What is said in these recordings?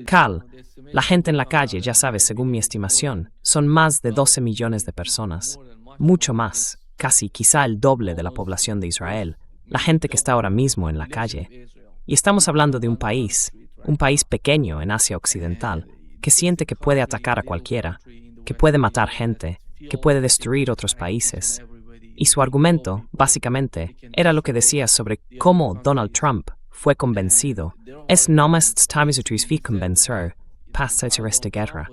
Cal, la gente en la calle, ya sabes, según mi estimación, son más de 12 millones de personas. Mucho más, casi quizá el doble de la población de Israel, la gente que está ahora mismo en la calle. Y estamos hablando de un país pequeño en Asia Occidental, que siente que puede atacar a cualquiera, que puede matar gente, que puede destruir otros países. Y su argumento, básicamente, era lo que decía sobre cómo Donald Trump fue convencido. Es nomás Times vi convencer, pasa esta guerra.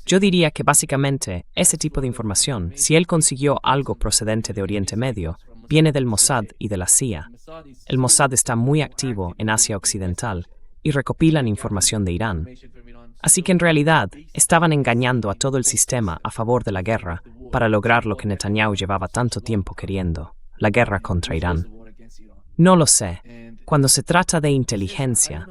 Yo diría que básicamente ese tipo de información, si él consiguió algo procedente de Oriente Medio, viene del Mossad y de la CIA. El Mossad está muy activo en Asia Occidental y recopilan información de Irán. Así que en realidad estaban engañando a todo el sistema a favor de la guerra para lograr lo que Netanyahu llevaba tanto tiempo queriendo, la guerra contra Irán. No lo sé. Cuando se trata de inteligencia,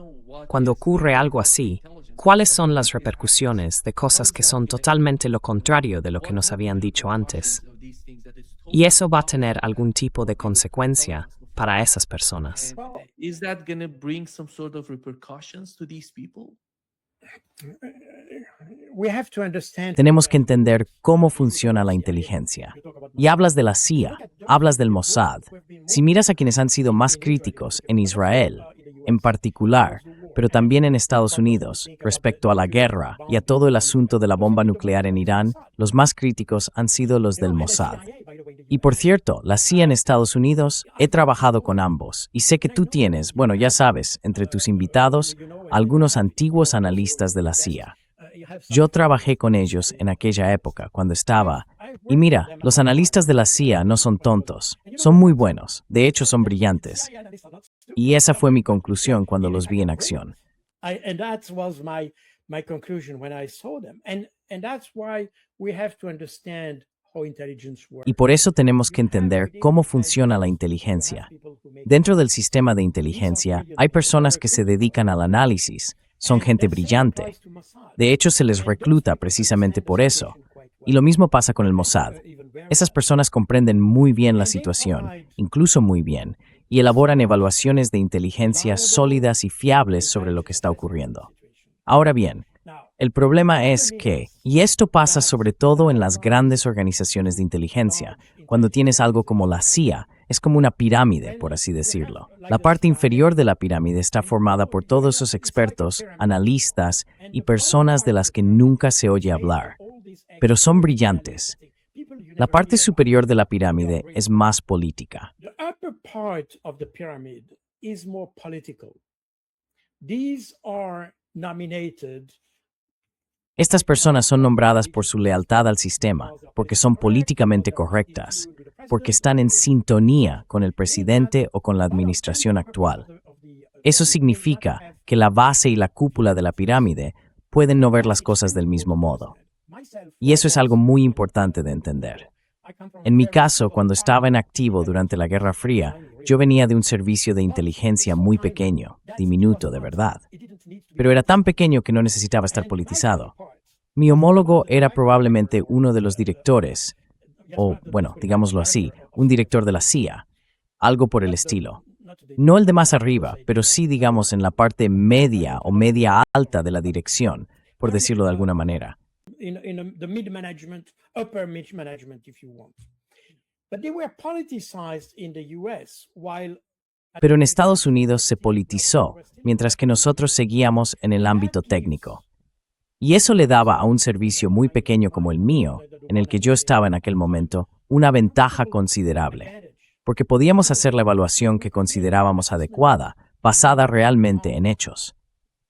cuando ocurre algo así, ¿cuáles son las repercusiones de cosas que son totalmente lo contrario de lo que nos habían dicho antes? Y eso va a tener algún tipo de consecuencia para esas personas. Tenemos que entender cómo funciona la inteligencia. Y hablas de la CIA, hablas del Mossad. Si miras a quienes han sido más críticos en Israel, en particular, pero también en Estados Unidos, respecto a la guerra y a todo el asunto de la bomba nuclear en Irán, los más críticos han sido los del Mossad. Y por cierto, la CIA en Estados Unidos, he trabajado con ambos y sé que tú tienes, bueno, ya sabes, entre tus invitados, algunos antiguos analistas de la CIA. Yo trabajé con ellos en aquella época, cuando estaba... Y mira, los analistas de la CIA no son tontos, son muy buenos, de hecho son brillantes. Y esa fue mi conclusión cuando los vi en acción. Y por eso tenemos que entender cómo funciona la inteligencia. Dentro del sistema de inteligencia hay personas que se dedican al análisis, son gente brillante. De hecho, se les recluta precisamente por eso. Y lo mismo pasa con el Mossad. Esas personas comprenden muy bien la situación, incluso muy bien, y elaboran evaluaciones de inteligencia sólidas y fiables sobre lo que está ocurriendo. Ahora bien, el problema es que, y esto pasa sobre todo en las grandes organizaciones de inteligencia, cuando tienes algo como la CIA, es como una pirámide, por así decirlo. La parte inferior de la pirámide está formada por todos esos expertos, analistas y personas de las que nunca se oye hablar, pero son brillantes. La parte superior de la pirámide es más política. Estas personas son nombradas por su lealtad al sistema, porque son políticamente correctas, porque están en sintonía con el presidente o con la administración actual. Eso significa que la base y la cúpula de la pirámide pueden no ver las cosas del mismo modo. Y eso es algo muy importante de entender. En mi caso, cuando estaba en activo durante la Guerra Fría, yo venía de un servicio de inteligencia muy pequeño, diminuto de verdad. Pero era tan pequeño que no necesitaba estar politizado. Mi homólogo era probablemente uno de los directores, o, bueno, digámoslo así, un director de la CIA, algo por el estilo. No el de más arriba, pero sí, digamos, en la parte media o media alta de la dirección, por decirlo de alguna manera. Pero en Estados Unidos se politizó, mientras que nosotros seguíamos en el ámbito técnico. Y eso le daba a un servicio muy pequeño como el mío, en el que yo estaba en aquel momento, una ventaja considerable, porque podíamos hacer la evaluación que considerábamos adecuada, basada realmente en hechos.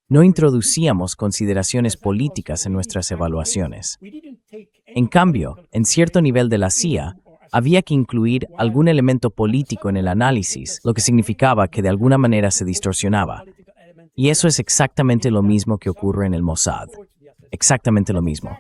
No introducíamos consideraciones políticas en nuestras evaluaciones. En cambio, en cierto nivel de la CIA, había que incluir algún elemento político en el análisis, lo que significaba que de alguna manera se distorsionaba. Y eso es exactamente lo mismo que ocurre en el Mossad. Exactamente lo mismo.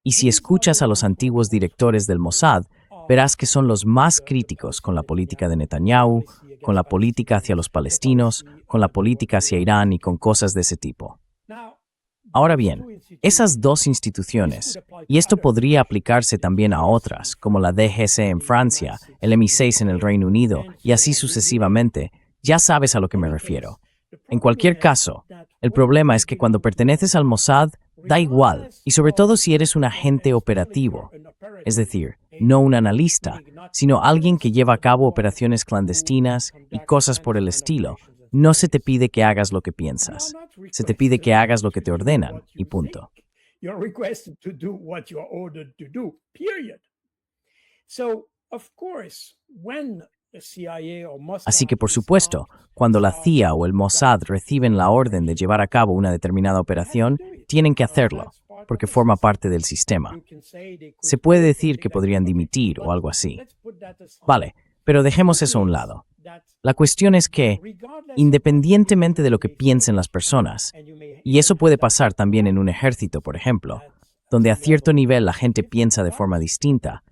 Y si escuchas a los antiguos directores del Mossad, verás que son los más críticos con la política de Netanyahu, con la política hacia los palestinos, con la política hacia Irán y con cosas de ese tipo. Ahora bien, esas dos instituciones, y esto podría aplicarse también a otras, como la DGC en Francia, el MI6 en el Reino Unido, y así sucesivamente, ya sabes a lo que me refiero. En cualquier caso, el problema es que cuando perteneces al Mossad, da igual, y sobre todo si eres un agente operativo, es decir, no un analista, sino alguien que lleva a cabo operaciones clandestinas y cosas por el estilo. No se te pide que hagas lo que piensas. Se te pide que hagas lo que te ordenan, y punto. Así que, por supuesto, cuando la CIA o el Mossad reciben la orden de llevar a cabo una determinada operación, tienen que hacerlo, porque forma parte del sistema. Se puede decir que podrían dimitir o algo así. Vale, pero dejemos eso a un lado. La cuestión es que, independientemente de lo que piensen las personas, y eso puede pasar también en un ejército, por ejemplo, donde a cierto nivel la gente piensa de forma distinta,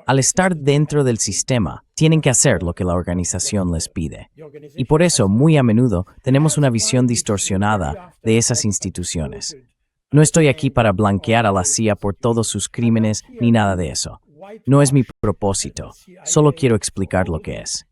al estar dentro del sistema, tienen que hacer lo que la organización les pide. Y por eso, muy a menudo, tenemos una visión distorsionada de esas instituciones. No estoy aquí para blanquear a la CIA por todos sus crímenes ni nada de eso. No es mi propósito. Solo quiero explicar lo que es.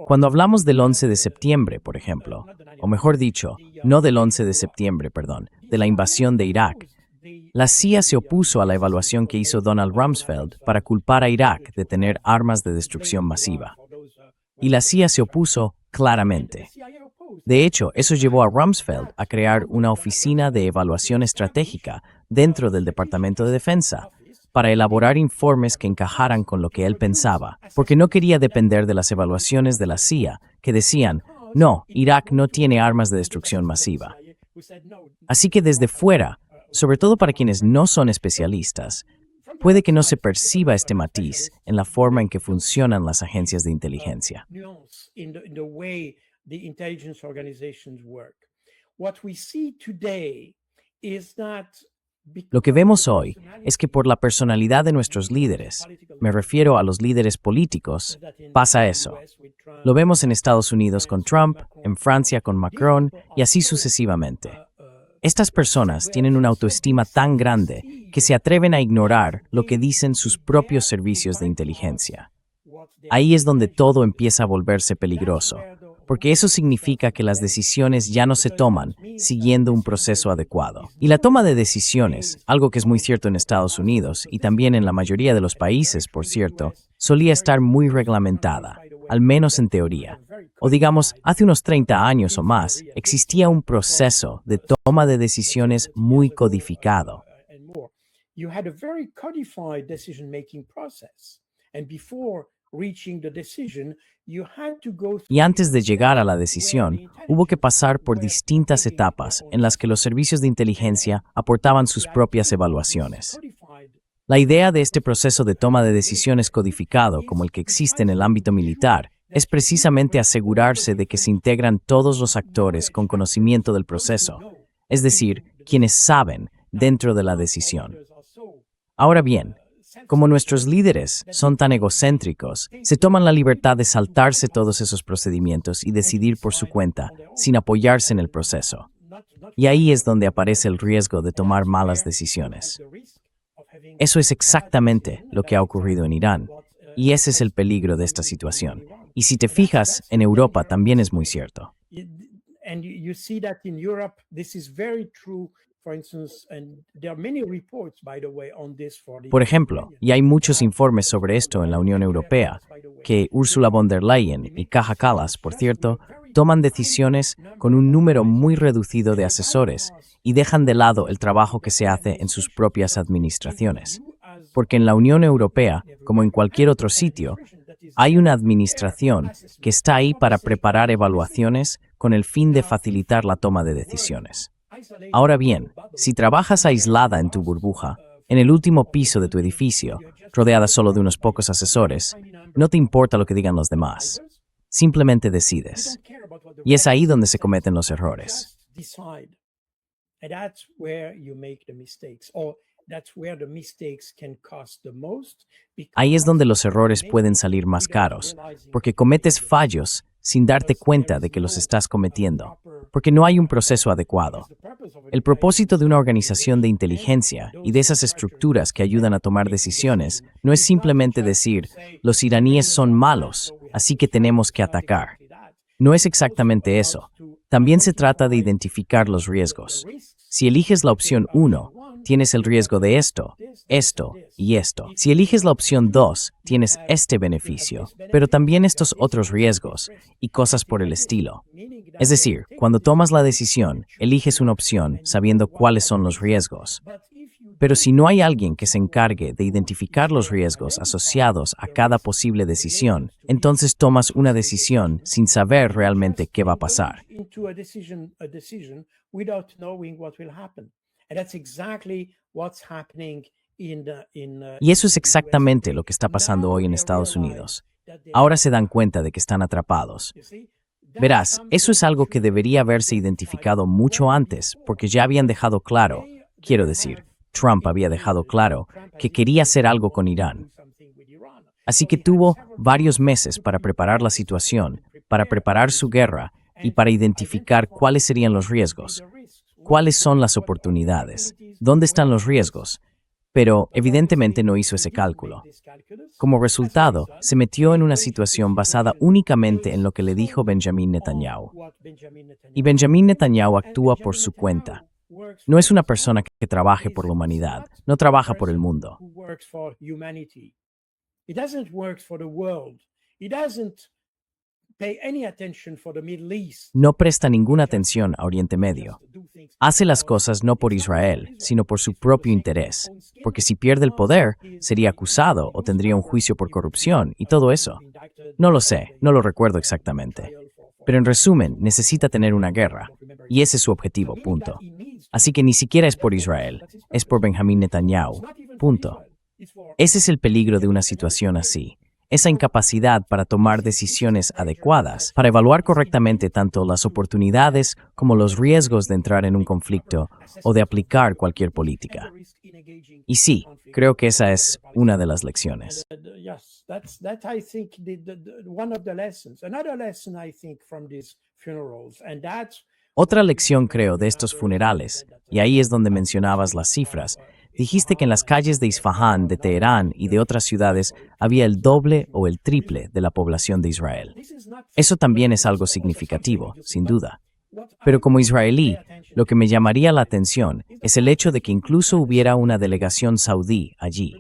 Cuando hablamos del 11 de septiembre, por ejemplo, o mejor dicho, no del 11 de septiembre, perdón, de la invasión de Irak, la CIA se opuso a la evaluación que hizo Donald Rumsfeld para culpar a Irak de tener armas de destrucción masiva. Y la CIA se opuso claramente. De hecho, eso llevó a Rumsfeld a crear una oficina de evaluación estratégica dentro del Departamento de Defensa para elaborar informes que encajaran con lo que él pensaba, porque no quería depender de las evaluaciones de la CIA, que decían, no, Irak no tiene armas de destrucción masiva. Así que desde fuera, sobre todo para quienes no son especialistas, puede que no se perciba este matiz en la forma en que funcionan las agencias de inteligencia. Lo que vemos hoy es que por la personalidad de nuestros líderes, me refiero a los líderes políticos, pasa eso. Lo vemos en Estados Unidos con Trump, en Francia con Macron y así sucesivamente. Estas personas tienen una autoestima tan grande que se atreven a ignorar lo que dicen sus propios servicios de inteligencia. Ahí es donde todo empieza a volverse peligroso, porque eso significa que las decisiones ya no se toman siguiendo un proceso adecuado. Y la toma de decisiones, algo que es muy cierto en Estados Unidos y también en la mayoría de los países, por cierto, solía estar muy reglamentada, al menos en teoría. O digamos, hace unos 30 años o más, existía un proceso de toma de decisiones muy codificado. Y antes de llegar a la decisión, hubo que pasar por distintas etapas en las que los servicios de inteligencia aportaban sus propias evaluaciones. La idea de este proceso de toma de decisiones codificado, como el que existe en el ámbito militar, es precisamente asegurarse de que se integran todos los actores con conocimiento del proceso, es decir, quienes saben dentro de la decisión. Ahora bien, como nuestros líderes son tan egocéntricos, se toman la libertad de saltarse todos esos procedimientos y decidir por su cuenta, sin apoyarse en el proceso. Y ahí es donde aparece el riesgo de tomar malas decisiones. Eso es exactamente lo que ha ocurrido en Irán, y ese es el peligro de esta situación. Y si te fijas, en Europa también es muy cierto. Por ejemplo, y hay muchos informes sobre esto en la Unión Europea, que Ursula von der Leyen y Kaja Kallas, por cierto, toman decisiones con un número muy reducido de asesores y dejan de lado el trabajo que se hace en sus propias administraciones. Porque en la Unión Europea, como en cualquier otro sitio, hay una administración que está ahí para preparar evaluaciones con el fin de facilitar la toma de decisiones. Ahora bien, si trabajas aislada en tu burbuja, en el último piso de tu edificio, rodeada solo de unos pocos asesores, no te importa lo que digan los demás. Simplemente decides. Y es ahí donde se cometen los errores. Ahí es donde los errores pueden salir más caros, porque cometes fallos sin darte cuenta de que los estás cometiendo, porque no hay un proceso adecuado. El propósito de una organización de inteligencia y de esas estructuras que ayudan a tomar decisiones no es simplemente decir, los iraníes son malos, así que tenemos que atacar. No es exactamente eso. También se trata de identificar los riesgos. Si eliges la opción 1, tienes el riesgo de esto, esto y esto. Si eliges la opción 2, tienes este beneficio, pero también estos otros riesgos y cosas por el estilo. Es decir, cuando tomas la decisión, eliges una opción sabiendo cuáles son los riesgos. Pero si no hay alguien que se encargue de identificar los riesgos asociados a cada posible decisión, entonces tomas una decisión sin saber realmente qué va a pasar. Y eso es exactamente lo que está pasando hoy en Estados Unidos. Ahora se dan cuenta de que están atrapados. Verás, eso es algo que debería haberse identificado mucho antes, porque ya habían dejado claro, quiero decir, Trump había dejado claro que quería hacer algo con Irán. Así que tuvo varios meses para preparar la situación, para preparar su guerra y para identificar cuáles serían los riesgos, cuáles son las oportunidades, dónde están los riesgos. Pero evidentemente no hizo ese cálculo. Como resultado, se metió en una situación basada únicamente en lo que le dijo Benjamin Netanyahu. Y Benjamin Netanyahu actúa por su cuenta. No es una persona que trabaje por la humanidad, no trabaja por el mundo. No presta ninguna atención a Oriente Medio. Hace las cosas no por Israel, sino por su propio interés, porque si pierde el poder, sería acusado o tendría un juicio por corrupción y todo eso. No lo sé, no lo recuerdo exactamente. Pero en resumen, necesita tener una guerra, y ese es su objetivo, punto. Así que ni siquiera es por Israel, es por Benjamin Netanyahu, punto. Ese es el peligro de una situación así. Esa incapacidad para tomar decisiones adecuadas, para evaluar correctamente tanto las oportunidades como los riesgos de entrar en un conflicto o de aplicar cualquier política. Y sí, creo que esa es una de las lecciones. Otra lección, creo, de estos funerales, y ahí es donde mencionabas las cifras, dijiste que en las calles de Isfahán, de Teherán y de otras ciudades había el doble o el triple de la población de Israel. Eso también es algo significativo, sin duda. Pero como israelí, lo que me llamaría la atención es el hecho de que incluso hubiera una delegación saudí allí.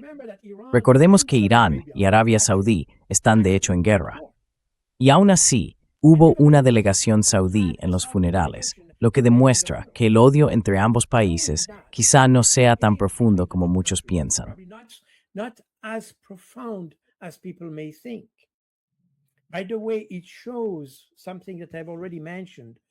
Recordemos que Irán y Arabia Saudí están de hecho en guerra. Y aún así, hubo una delegación saudí en los funerales, lo que demuestra que el odio entre ambos países quizá no sea tan profundo como muchos piensan.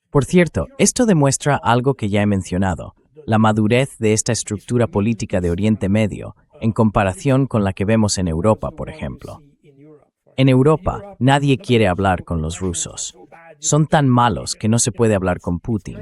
Por cierto, esto demuestra algo que ya he mencionado, la madurez de esta estructura política de Oriente Medio en comparación con la que vemos en Europa, por ejemplo. En Europa, nadie quiere hablar con los rusos. Son tan malos que no se puede hablar con Putin.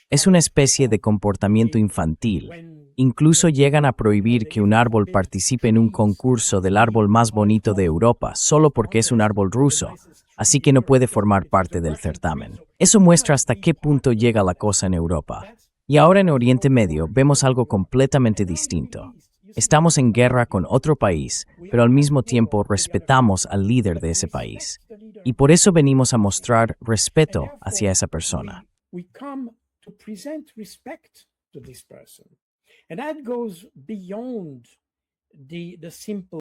Es una especie de comportamiento infantil. Incluso llegan a prohibir que un árbol participe en un concurso del árbol más bonito de Europa solo porque es un árbol ruso, así que no puede formar parte del certamen. Eso muestra hasta qué punto llega la cosa en Europa. Y ahora en Oriente Medio vemos algo completamente distinto. Estamos en guerra con otro país, pero al mismo tiempo respetamos al líder de ese país. Y por eso venimos a mostrar respeto hacia esa persona.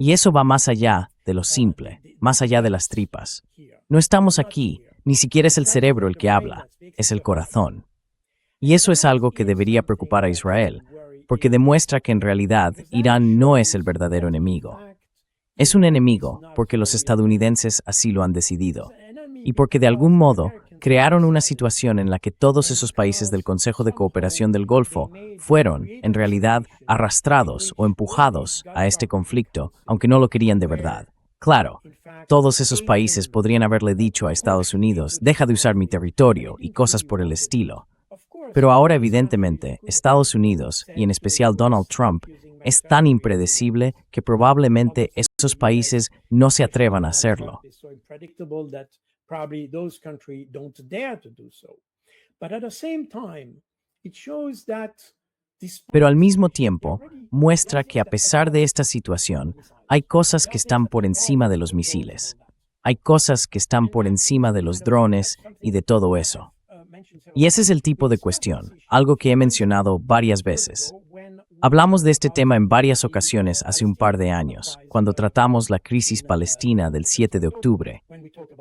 Y eso va más allá de lo simple, más allá de las tripas. No estamos aquí, ni siquiera es el cerebro el que habla, es el corazón. Y eso es algo que debería preocupar a Israel, porque demuestra que en realidad Irán no es el verdadero enemigo. Es un enemigo porque los estadounidenses así lo han decidido, y porque de algún modo crearon una situación en la que todos esos países del Consejo de Cooperación del Golfo fueron, en realidad, arrastrados o empujados a este conflicto, aunque no lo querían de verdad. Claro, todos esos países podrían haberle dicho a Estados Unidos, deja de usar mi territorio y cosas por el estilo. Pero ahora, evidentemente, Estados Unidos, y en especial Donald Trump, es tan impredecible que probablemente esos países no se atrevan a hacerlo. Pero al mismo tiempo, muestra que a pesar de esta situación, hay cosas que están por encima de los misiles. Hay cosas que están por encima de los drones y de todo eso. Y ese es el tipo de cuestión, algo que he mencionado varias veces. Hablamos de este tema en varias ocasiones hace un par de años, cuando tratamos la crisis palestina del 7 de octubre,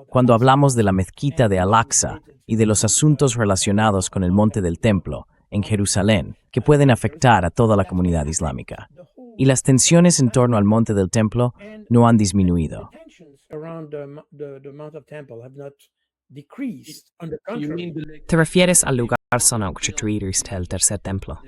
cuando hablamos de la mezquita de Al-Aqsa y de los asuntos relacionados con el Monte del Templo, en Jerusalén, que pueden afectar a toda la comunidad islámica. Y las tensiones en torno al Monte del Templo no han disminuido. ¿Te refieres al lugar santuario del tercer templo?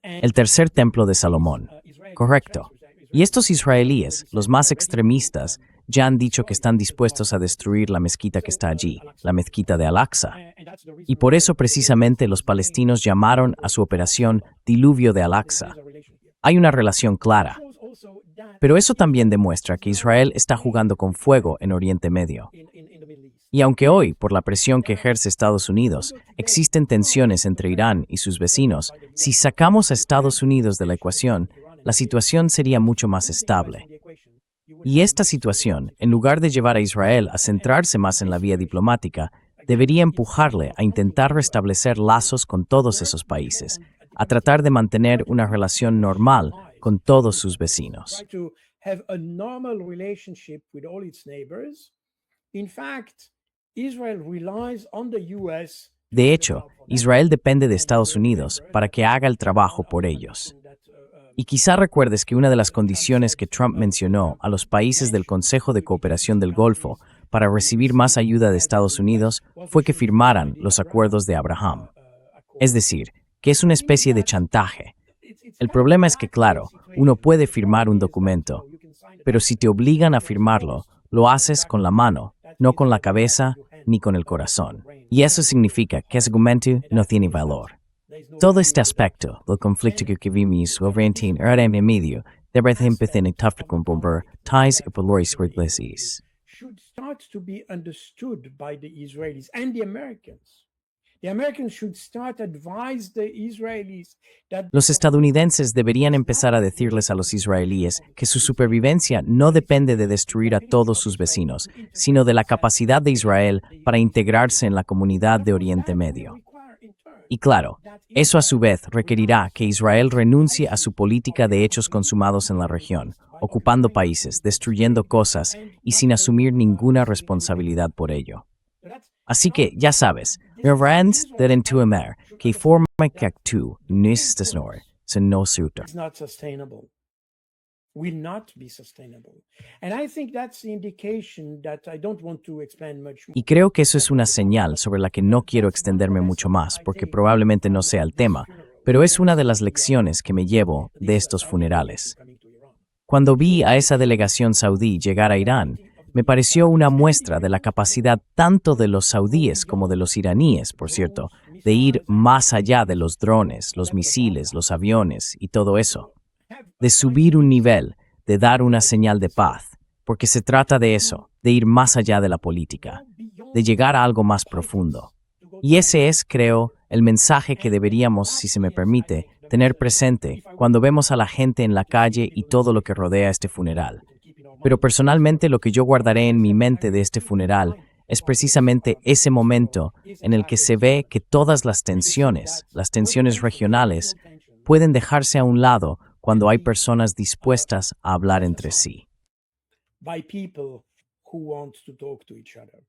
El tercer templo de Salomón. Correcto. Y estos israelíes, los más extremistas, ya han dicho que están dispuestos a destruir la mezquita que está allí, la mezquita de Al-Aqsa. Y por eso precisamente los palestinos llamaron a su operación Diluvio de Al-Aqsa. Hay una relación clara. Pero eso también demuestra que Israel está jugando con fuego en Oriente Medio. Y aunque hoy, por la presión que ejerce Estados Unidos, existen tensiones entre Irán y sus vecinos, si sacamos a Estados Unidos de la ecuación, la situación sería mucho más estable. Y esta situación, en lugar de llevar a Israel a centrarse más en la vía diplomática, debería empujarle a intentar restablecer lazos con todos esos países, a tratar de mantener una relación normal con todos sus vecinos. De hecho, Israel depende de Estados Unidos para que haga el trabajo por ellos. Y quizá recuerdes que una de las condiciones que Trump mencionó a los países del Consejo de Cooperación del Golfo para recibir más ayuda de Estados Unidos fue que firmaran los acuerdos de Abraham. Es decir, que es una especie de chantaje. El problema es que, claro, uno puede firmar un documento, pero si te obligan a firmarlo, lo haces con la mano, no con la cabeza ni con el corazón. Y eso significa que ese documento no tiene valor. Todo este aspecto del conflicto que vivimos Oriente Medio debe empezar en Taftkundbomber, ties y valores ingleses. Los estadounidenses deberían empezar a decirles a los israelíes que su supervivencia no depende de destruir a todos sus vecinos, sino de la capacidad de Israel para integrarse en la comunidad de Oriente Medio. Y claro, eso a su vez requerirá que Israel renuncie a su política de hechos consumados en la región, ocupando países, destruyendo cosas y sin asumir ninguna responsabilidad por ello. Así que, ya sabes, Revans deren tuemer, que forma que actúe, nistasnor, se no suta. Will not be sustainable. And I think that's the indication that I don't want to expand much more. Y creo que eso es una señal sobre la que no quiero extenderme mucho más, porque probablemente no sea el tema, pero es una de las lecciones que me llevo de estos funerales. Cuando vi a esa delegación saudí llegar a Irán, me pareció una muestra de la capacidad tanto de los saudíes como de los iraníes, por cierto, de ir más allá de los drones, los misiles, los aviones y todo eso. De subir un nivel, de dar una señal de paz, porque se trata de eso, de ir más allá de la política, de llegar a algo más profundo. Y ese es, creo, el mensaje que deberíamos, si se me permite, tener presente cuando vemos a la gente en la calle y todo lo que rodea este funeral. Pero personalmente lo que yo guardaré en mi mente de este funeral es precisamente ese momento en el que se ve que todas las tensiones regionales, pueden dejarse a un lado cuando hay personas dispuestas a hablar entre sí. By people who want to talk to each other.